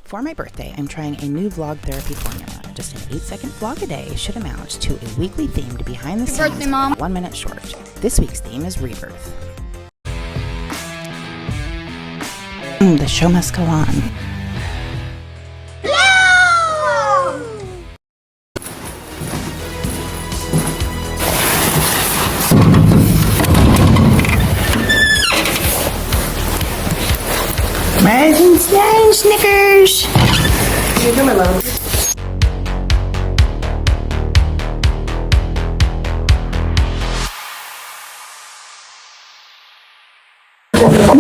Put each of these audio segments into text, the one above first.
For my birthday, I'm trying a new vlog therapy formula. Just an 8-second vlog a day should amount to a weekly themed behind the scenes, birthday, Mom. 1 minute short. This week's theme is rebirth. The show must go on. Snickers! Here you go, my love.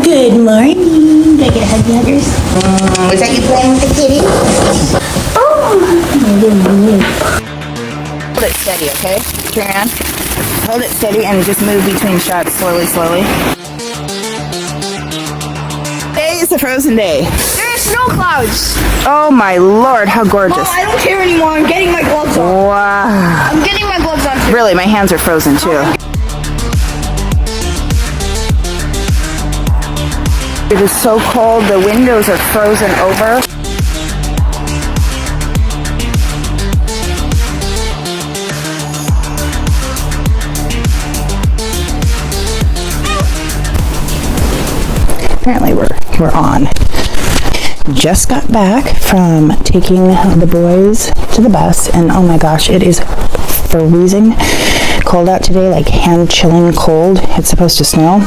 Good morning. Do I get a huggy huggers? Was that you playing with the kitty? Hold it steady, okay? Turn around. Hold it steady and just move between shots slowly. Today is a frozen day. There are snow clouds. Oh my lord, how gorgeous. Oh, I don't care anymore. I'm getting my gloves on. Wow. I'm getting my gloves on too. Really, my hands are frozen too. It is so cold, the windows are frozen over. Apparently we're on. Just got back from taking the boys to the bus, and oh my gosh, it is freezing cold out today, like hand-chilling cold. It's supposed to snow.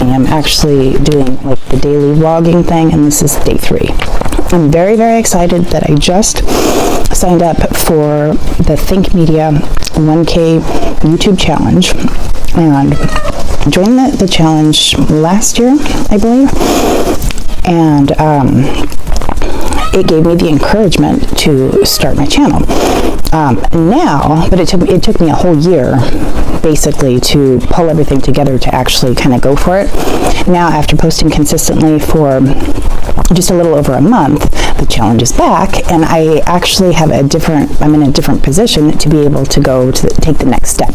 I'm actually doing like the daily vlogging thing, and this is day 3. I'm very, very excited that I just signed up for the Think Media 1K YouTube challenge, and joined the challenge last year, I believe, and it gave me the encouragement to start my channel. But it took me a whole year basically to pull everything together to actually kind of go for it. Now, after posting consistently for just a little over a month, the challenge is back, and I actually have I'm in a different position to be able to go to take the next step.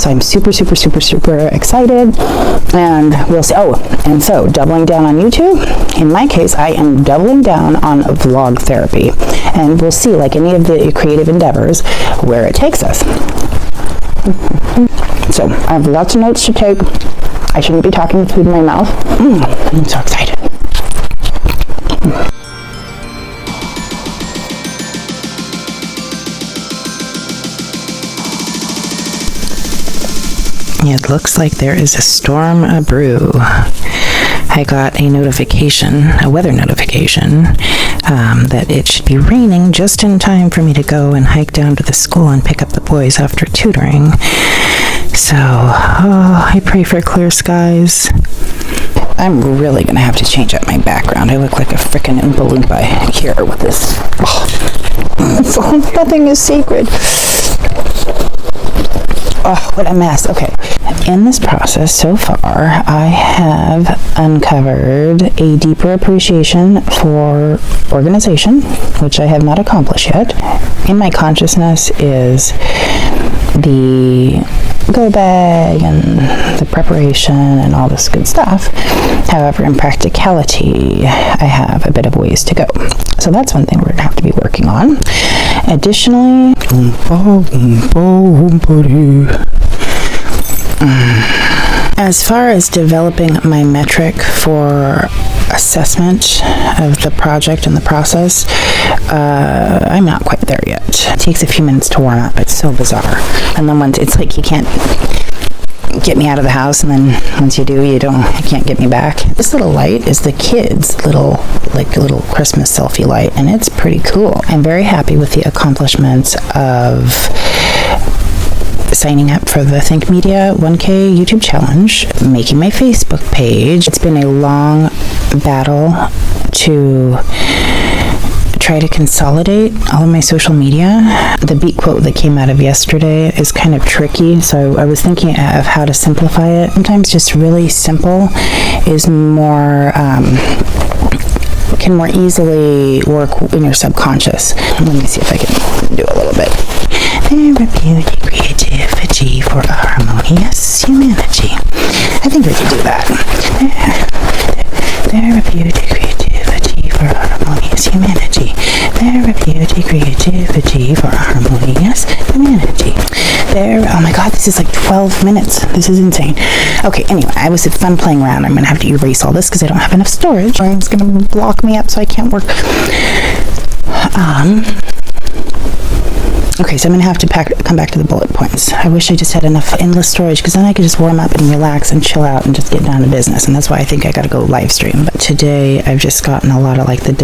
So I'm super excited, and we'll see. Oh, and so doubling down on YouTube. In my case, I am doubling down on vlog therapy, and we'll see, like any of the creative endeavors, where it takes us. So I have lots of notes to take. I shouldn't be talking with food in my mouth. I'm so excited. It looks like there is a storm brew. I got a weather notification, that it should be raining just in time for me to go and hike down to the school and pick up the boys after tutoring. So, I pray for clear skies. I'm really gonna have to change up my background. I look like a frickin' Oompa Loompa here with this. Nothing is sacred. Oh, what a mess. Okay. In this process so far, I have uncovered a deeper appreciation for organization, which I have not accomplished yet. In my consciousness is the go bag and the preparation and all this good stuff. However, in practicality, I have a bit of ways to go. So that's one thing we're going to have to be working on. Additionally, as far as developing my metric for assessment of the project and the process, I'm not quite there yet. It takes a few minutes to warm up. It's so bizarre. And then once it's like you can't get me out of the house, and then once you do, you can't get me back. This little light is the kids' little Christmas selfie light, and it's pretty cool. I'm very happy with the accomplishments of signing up for the Think Media 1K YouTube challenge, making my Facebook page. It's been a long battle to try to consolidate all of my social media. The beat quote that came out of yesterday is kind of tricky, so I was thinking of how to simplify it. Sometimes just really simple is more, can more easily work in your subconscious. Let me see if I can do a little bit. Therapeutic creativity for a harmonious humanity. I think we can do that. Therapeutic creativity for for harmonious humanity. There beauty, creativity for harmonious humanity. There, oh my god, this is like 12 minutes. This is insane. Okay, anyway, I was fun playing around. I'm gonna have to erase all this because I don't have enough storage. It's gonna block me up so I can't work. Okay, so I'm gonna have to come back to the bullet points. I wish I just had enough endless storage because then I could just warm up and relax and chill out and just get down to business. And that's why I think I gotta go live stream. But today I've just gotten a lot of like the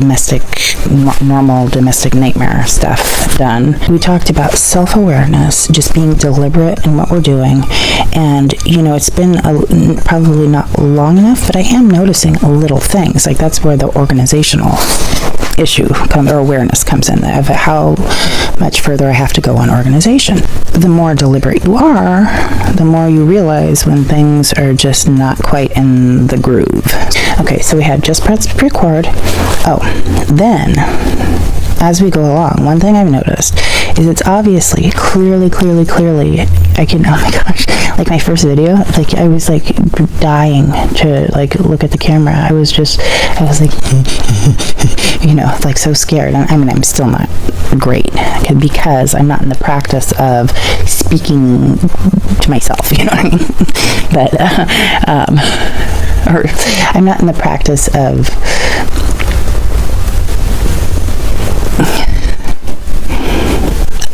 normal domestic nightmare stuff done. We talked about self-awareness, just being deliberate in what we're doing. And, you know, it's been probably not long enough, but I am noticing little things. Like that's where the organizational issue or awareness comes in, of how much further I have to go on organization. The more deliberate you are, the more you realize when things are just not quite in the groove. Okay, so we had just press record. Oh, then as we go along, one thing I've noticed is it's obviously clearly I can, oh my gosh, like my first video, like I was like dying to like look at the camera. I was like you know, like so scared. I mean, I'm still not great because I'm not in the practice of speaking to myself, you know what I mean? But or I'm not in the practice of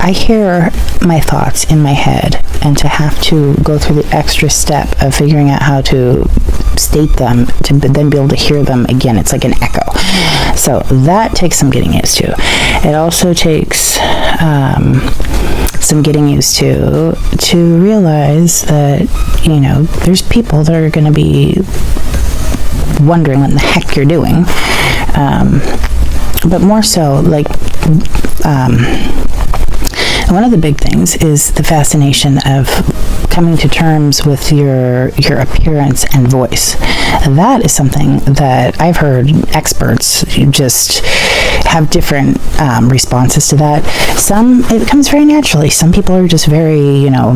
I hear my thoughts in my head, and to have to go through the extra step of figuring out how to state them to then be able to hear them again, it's like an echo. So that takes some getting used to. It also takes some getting used to realize that, you know, there's people that are going to be wondering what in the heck you're doing. But more so, like, one of the big things is the fascination of coming to terms with your appearance and voice. That is something that I've heard experts just have different responses to that. Some, it comes very naturally. Some people are just very, you know,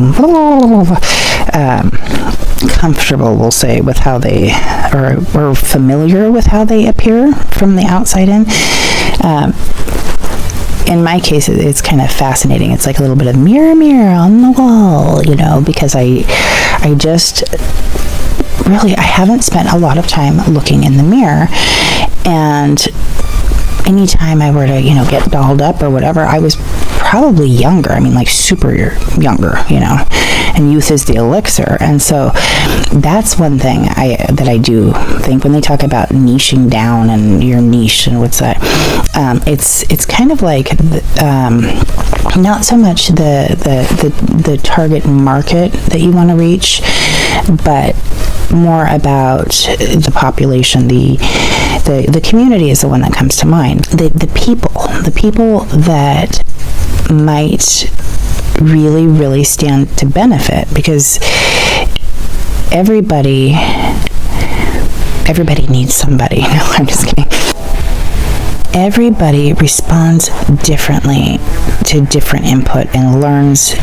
comfortable, we'll say, with how they, or familiar with how they appear from the outside in. In my case, it's kind of fascinating. It's like a little bit of mirror on the wall, you know, because I just really, I haven't spent a lot of time looking in the mirror. And anytime I were to, you know, get dolled up or whatever, I was probably younger. I mean, like super younger, you know, and youth is the elixir. And so that's one thing that I do think when they talk about niching down and your niche and what's that, it's kind of like not so much the target market that you want to reach, but more about the population. The community is the one that comes to mind. The people that might really stand to benefit, because everybody needs somebody. No, I'm just kidding. Everybody responds differently to different input and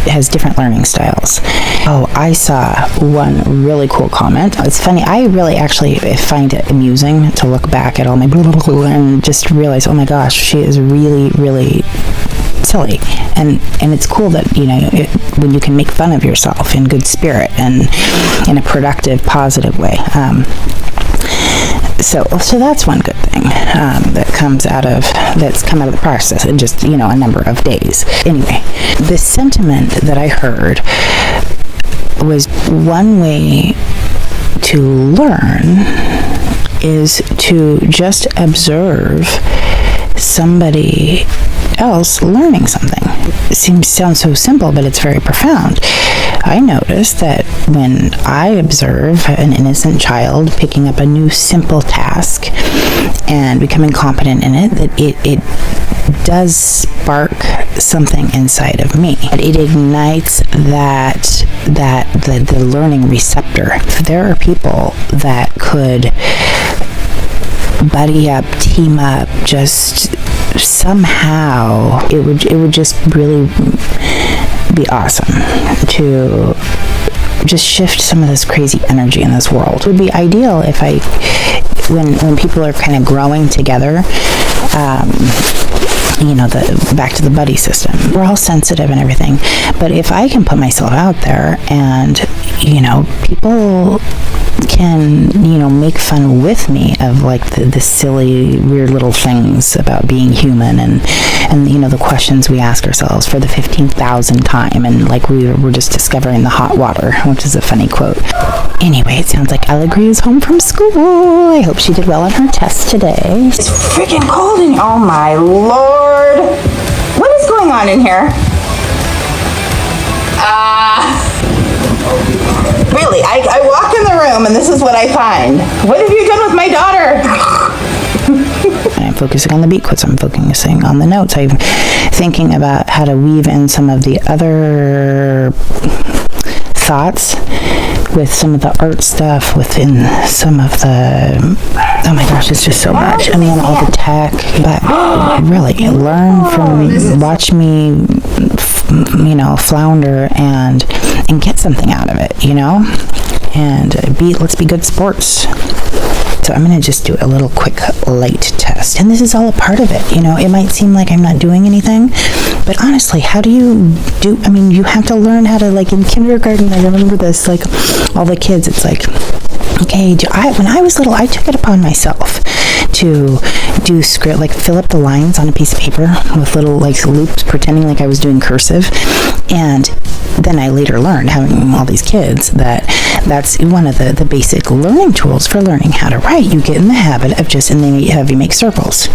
has different learning styles. Oh, I saw one really cool comment. It's funny, I really actually find it amusing to look back at all my and just realize, oh my gosh, she is really silly. And it's cool that, you know, when you can make fun of yourself in good spirit and in a productive, positive way. So that's one good thing that's come out of the process in just, you know, a number of days. Anyway, the sentiment that I heard was one way to learn is to just observe somebody else learning something. It sounds so simple, but it's very profound. I noticed that when I observe an innocent child picking up a new simple task and becoming competent in it, that it does spark something inside of me. It ignites the learning receptor. There are people that could buddy up, team up, just somehow it would just really be awesome to just shift some of this crazy energy in this world. It would be ideal if when people are kind of growing together, back to the buddy system. We're all sensitive and everything, but if I can put myself out there and, people can, make fun with me of like the silly, weird little things about being human and the questions we ask ourselves for the 15,000th time, and like we're just discovering the hot water, which is a funny quote. Anyway, it sounds like Allegra is home from school. I hope she did well on her test today. It's freaking cold in here. Oh my lord. What is going on in here? Really, I walk in the room and this is what I find. What have you done with my daughter? I'm focusing on the beat quotes. I'm focusing on the notes. I'm thinking about how to weave in some of the other thoughts with some of the art stuff within some of the, oh my gosh, it's just so much. I mean, all the tech, but really learn from, watch me, flounder and get something out of it, and let's be good sports. So I'm going to just do a little quick light test. And this is all a part of it. It might seem like I'm not doing anything, but honestly, how do you do? I mean, you have to learn how to, like in kindergarten, I remember this, like all the kids, it's like, okay, when I was little, I took it upon myself to do script, like fill up the lines on a piece of paper with little like loops, pretending like I was doing cursive. And then I later learned, having all these kids, that's one of the basic learning tools for learning how to write. You get in the habit of and then you make circles,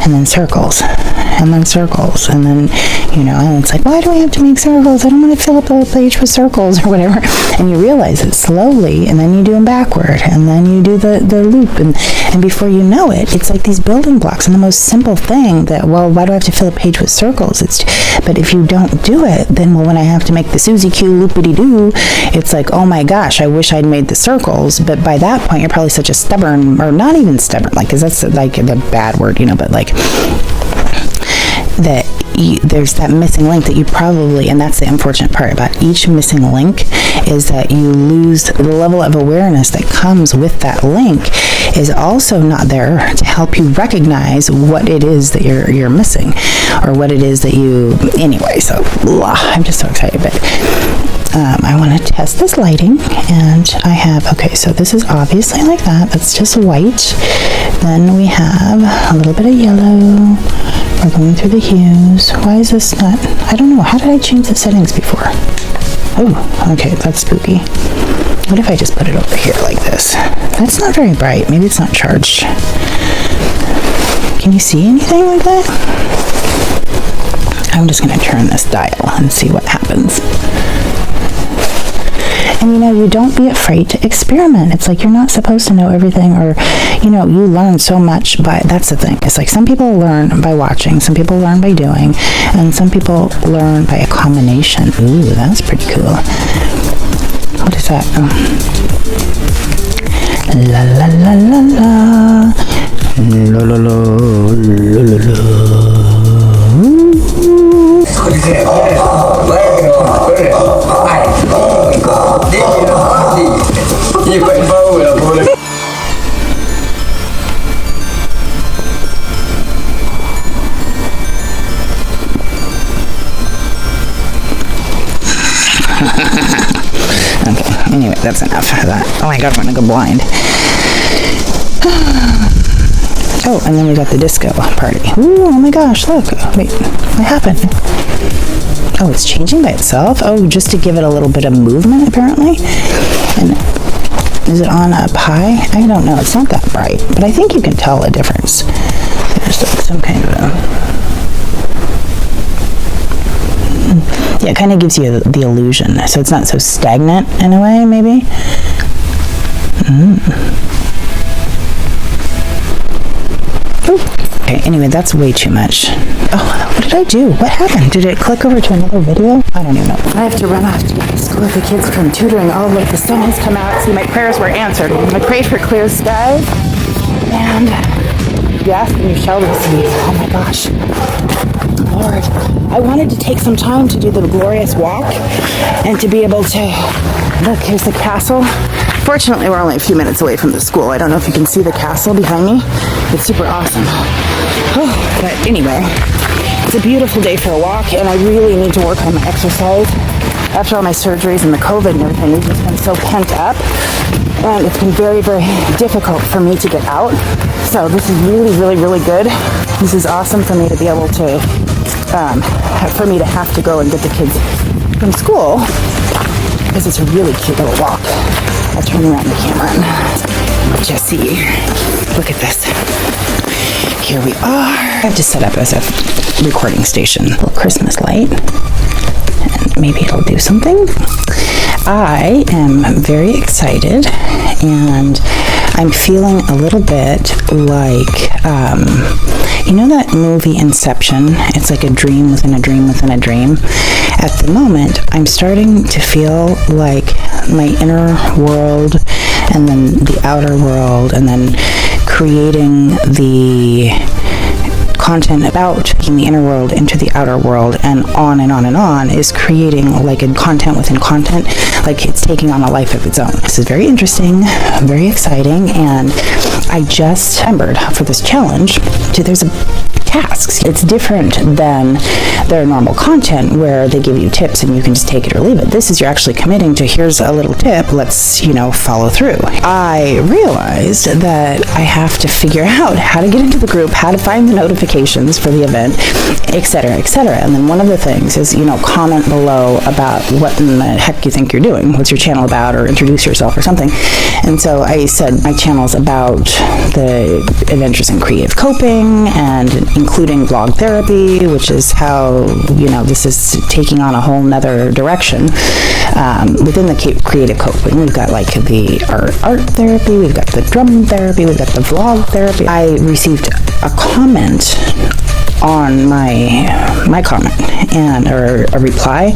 and then circles, and then circles, and then, and it's like, why do I have to make circles? I don't want to fill up the whole page with circles or whatever. And you realize it slowly, and then you do them backward, and then you do the loop, and before you know it, it's like these building blocks, and the most simple thing that, well, why do I have to fill a page with circles? But if you don't do it, then, when I have to make the Suzy Q loopity-doo, it's like, oh my gosh, I wish I'd made the circles. But by that point, you're probably such a stubborn, or not even stubborn, like, because that's like the bad word, but like, that there's that missing link that you probably, and that's the unfortunate part about each missing link, is that you lose the level of awareness that comes with that link is also not there to help you recognize what it is that you're missing, or what it is that anyway, so I'm just so excited. But I want to test this lighting, and I have, okay, so this is obviously like that's just white. Then we have a little bit of yellow. We're going through the hues. Why is this not, I don't know, how did I change the settings before? Oh, okay, that's spooky. What if I just put it over here like this? That's not very bright. Maybe it's not charged. Can you see anything like that? I'm just going to turn this dial and see what happens. And you don't be afraid to experiment. It's like you're not supposed to know everything, or, you learn so much that's the thing. It's like some people learn by watching, some people learn by doing, and some people learn by a combination. Ooh, that's pretty cool. What is that? La la la la la. La la la la Okay, anyway, that's enough of that. Oh my god, I'm gonna go blind. Oh, and then we got the disco party. Ooh, oh my gosh, look. Wait, what happened? Oh, it's changing by itself? Oh, just to give it a little bit of movement, apparently? And is it on up high? I don't know, it's not that bright, but I think you can tell a difference. There's like some kind of yeah, it kind of gives you the illusion, so it's not so stagnant in a way, maybe. Okay, anyway, that's way too much. Oh, what did I do? What happened? Did it click over to another video? I don't even know. I have to run off to get to school with the kids from tutoring. Oh, look, the sun has come out. See, my prayers were answered. I prayed for clear skies, and you ask and you shall receive. Oh my gosh. Lord, I wanted to take some time to do the glorious walk and to be able to, look, here's the castle. Fortunately, we're only a few minutes away from the school. I don't know if you can see the castle behind me. It's super awesome. Oh, but anyway, it's a beautiful day for a walk, and I really need to work on my exercise. After all my surgeries and the COVID and everything, we've just been so pent up, and it's been very, very difficult for me to get out. So this is really, really, really good. This is awesome for me to be able to, for me to have to go and get the kids from school, because it's a really cute little walk. I'll turn around the camera and Jesse, look at this. Here we are. I have to set up as a recording station. A little Christmas light. And maybe it'll do something. I am very excited, and I'm feeling a little bit like, you know that movie Inception? It's like a dream within a dream within a dream. At the moment, I'm starting to feel like my inner world and then the outer world, and then creating the content about taking the inner world into the outer world, and on and on and on, is creating like a content within content, like it's taking on a life of its own. This is very interesting, very exciting, and I just remembered for this challenge, there's a tasks. It's different than their normal content where they give you tips and you can just take it or leave it. This is you're actually committing to, here's a little tip, let's, follow through. I realized that I have to figure out how to get into the group, how to find the notifications for the event, etc., etc. And then one of the things is, comment below about what in the heck you think you're doing. What's your channel about? Or introduce yourself or something. And so I said my channel's about the adventures in creative coping, and including vlog therapy, which is how, this is taking on a whole nother direction. Within the creative coping, we've got like the art therapy, we've got the drum therapy, we've got the vlog therapy. I received a comment on my comment, or a reply,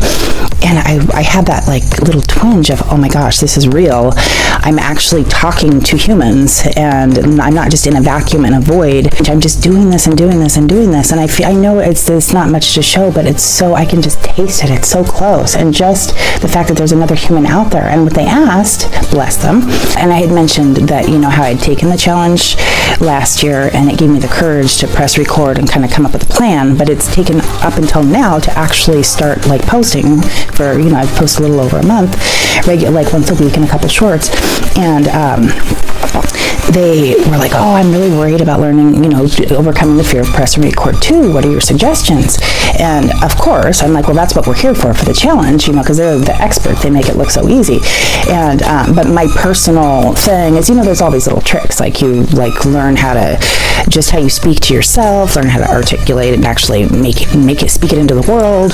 and I had that like little twinge of, oh my gosh, this is real. I'm actually talking to humans, and I'm not just in a vacuum and a void. I'm just doing this and doing this and doing this, and I know it's not much to show, but it's so, I can just taste it. It's so close, and just the fact that there's another human out there. And what they asked, bless them, and I had mentioned that, how I'd taken the challenge last year, and it gave me the courage to press record and kind of come up with a plan, but it's taken up until now to actually start like posting for, I've posted a little over a month, like once a week and a couple shorts, and they were like, oh, I'm really worried about learning, overcoming the fear of press and record too. What are your suggestions? And of course, I'm like, well, that's what we're here for the challenge, because they're the experts. They make it look so easy. And, but my personal thing is, there's all these little tricks, like you learn how you speak to yourself, learn how to articulate and actually speak it into the world,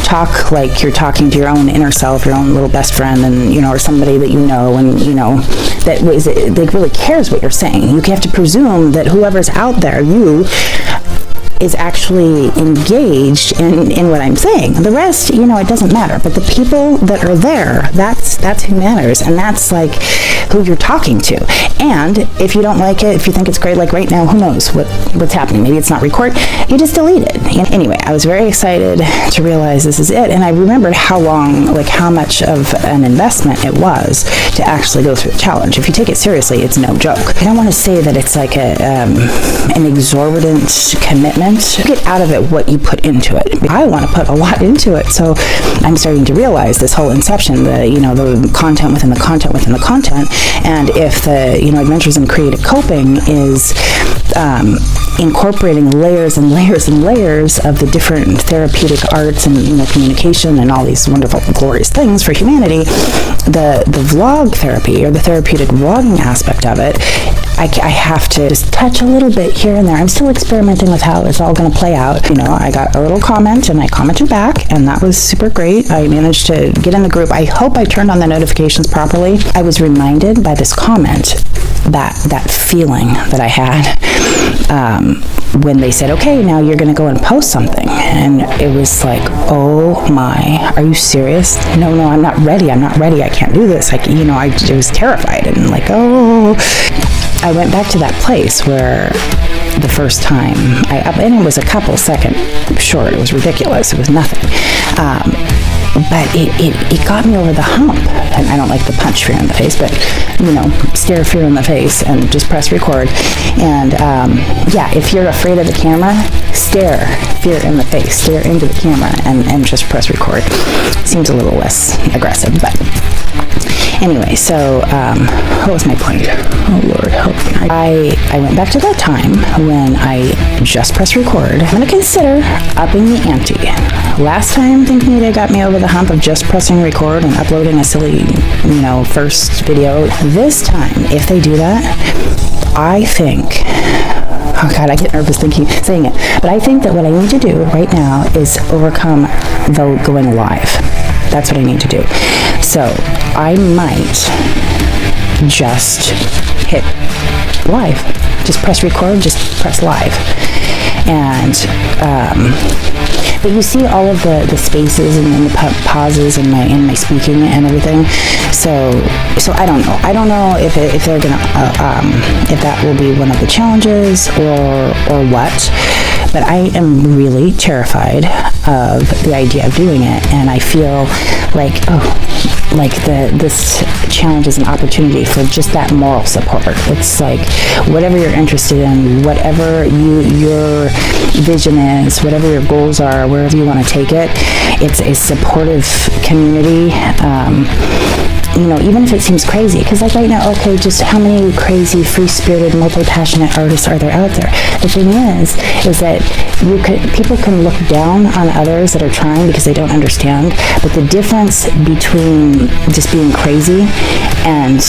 talk like you're talking to your own inner self, your own little best friend, and, or somebody that and, that really cares what you're saying. You have to presume that whoever's out there, is actually engaged in what I'm saying. The rest, it doesn't matter. But the people that are there, that's who matters, and that's like who you're talking to. And if you don't like it, if you think it's great, like right now, who knows what's happening? Maybe it's not record. You just delete it. And anyway, I was very excited to realize this is it, and I remembered how much of an investment it was to actually go through the challenge. If you take it seriously, it's no joke. I don't want to say that it's like an exorbitant commitment. Get out of it what you put into it. I want to put a lot into it, so I'm starting to realize this whole inception, the content within the content within the content, and if the adventures in creative coping is incorporating layers and layers and layers of the different therapeutic arts and communication and all these wonderful, glorious things for humanity, the vlog therapy or the therapeutic vlogging aspect of it, I have to just touch a little bit here and there. I'm still experimenting with how it's all going to play out. I got a little comment and I commented back, and that was super great. I managed to get in the group. I hope I turned on the notifications properly. I was reminded by this comment that feeling that I had when they said, okay, now you're going to go and post something. And it was like, oh my, are you serious? No, I'm not ready. I can't do this. I was terrified and like, oh. I went back to that place where the first time, and it was a couple second short, it was ridiculous, it was nothing. but it got me over the hump. And I don't like the punch fear in the face, but stare fear in the face and just press record. And yeah, if you're afraid of the camera, stare fear in the face, stare into the camera, and just press record. Seems a little less aggressive, but anyway, so what was my point? Oh Lord, help me. I went back to that time when I just pressed record. I'm going to consider upping the ante. Last time Think Media got me over the hump of just pressing record and uploading a silly, first video. This time, if they do that, I think, oh God, I get nervous saying it, but I think that what I need to do right now is overcome the going live. That's what I need to do. So I might just hit live. Just press record, just press live. And, but you see all of the spaces and the pauses in my speaking and everything. So I don't know. I don't know if they're gonna, if that will be one of the challenges or what. But I am really terrified of the idea of doing it, and I feel like, this challenge is an opportunity for just that moral support. It's like, whatever you're interested in, whatever your vision is, whatever your goals are, wherever you want to take it, it's a supportive community. Even if it seems crazy, because like right now, okay, just how many crazy, free-spirited, multi-passionate artists are there out there? The thing is that people can look down on others that are trying because they don't understand, but the difference between just being crazy and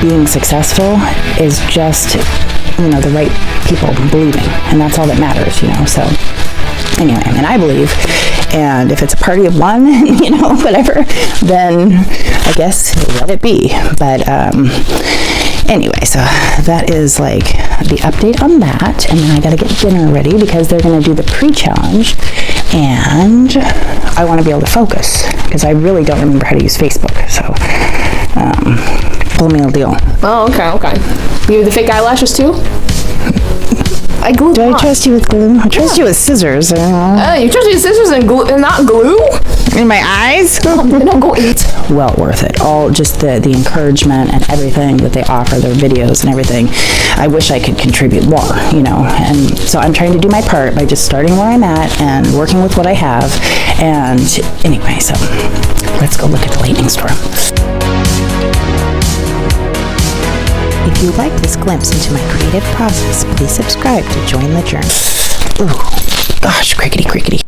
being successful is just, the right people believing, and that's all that matters, so. Anyway, I believe, and if it's a party of one, whatever, then I guess let it be. But anyway, so that is like the update on that, and then I gotta get dinner ready because they're gonna do the pre-challenge, and I want to be able to focus because I really don't remember how to use Facebook. So, full meal deal. Oh, okay. You have the fake eyelashes too? I glued them on. I trust you with glue? I trust you with scissors. You trust me with scissors and glue, and not glue? In my eyes? No, go eat. Well worth it. All just the encouragement and everything that they offer, their videos and everything. I wish I could contribute more, and so I'm trying to do my part by just starting where I'm at and working with what I have. And anyway, so let's go look at the lightning storm. If you like this glimpse into my creative process, please subscribe to join the journey. Ooh, gosh, crickety.